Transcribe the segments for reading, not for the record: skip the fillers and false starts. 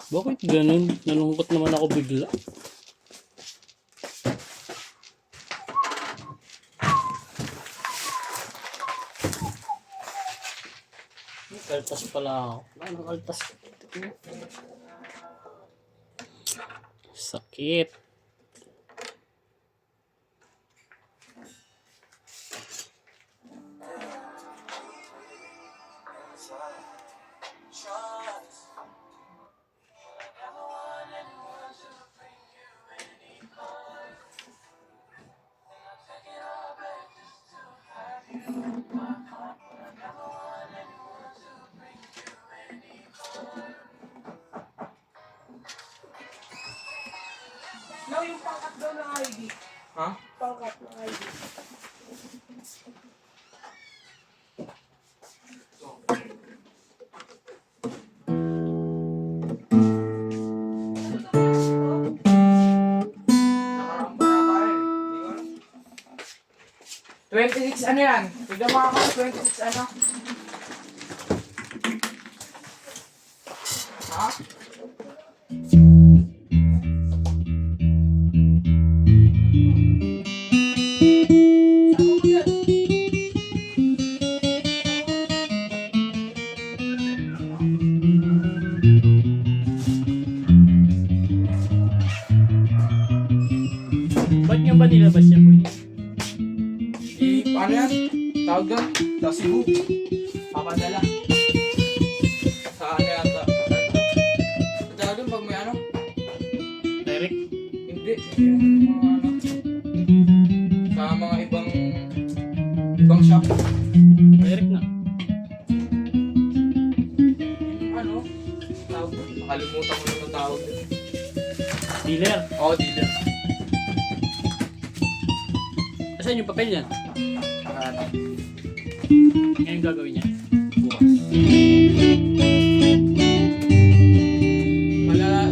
Bakit ganun? Nalungkot naman ako bigla. Kaltas pala ako. Anong kaltas? Sakit. No, yung pangkat daw ng ID. Ha? Pangkat ng ID. Nakaraan pa na tayo eh. Hindi ko alam. 26 ano yan? Tignan mo ako, 26 ano? Ha? Ba't nyo ba nilabas yan, boy? Paano yan? Tawag doon? Sa Cebu. Papadala. Sa ano yata? Sa tawag doon pag may ano? Direct? Hindi. Yung mga ano? Sa mga ibang shop. Direct na. Ano? Tawag doon? Nakalimutan ko lang ang tawag doon. Dealer. Oo, dealer. Asan yung papel yan? Ano? Ngayon gagawin niya. Bukas.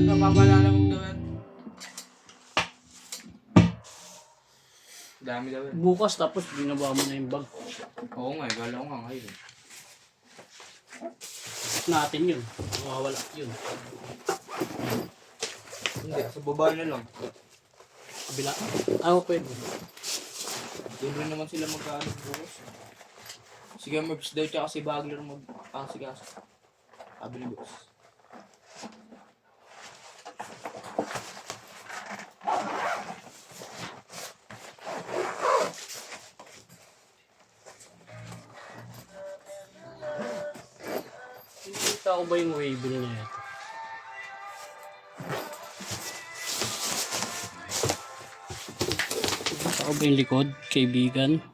Napapalala mo daw yan. Dami daw yan. Bukas tapos binaba mo na yung bag. Oo nga, gala ko nga ngayon. Natin yun. Mawawala yun. Hindi, sa baba na lang. Kabila. Ah, pwede. Doon rin naman sila magkaano bukas. Sige, Merbs daw tsaka si Bagler mag-asigas. Sabi ni boss. Nakita ko ba yung wave niya ito? Nakita ko ba yung likod, kaibigan?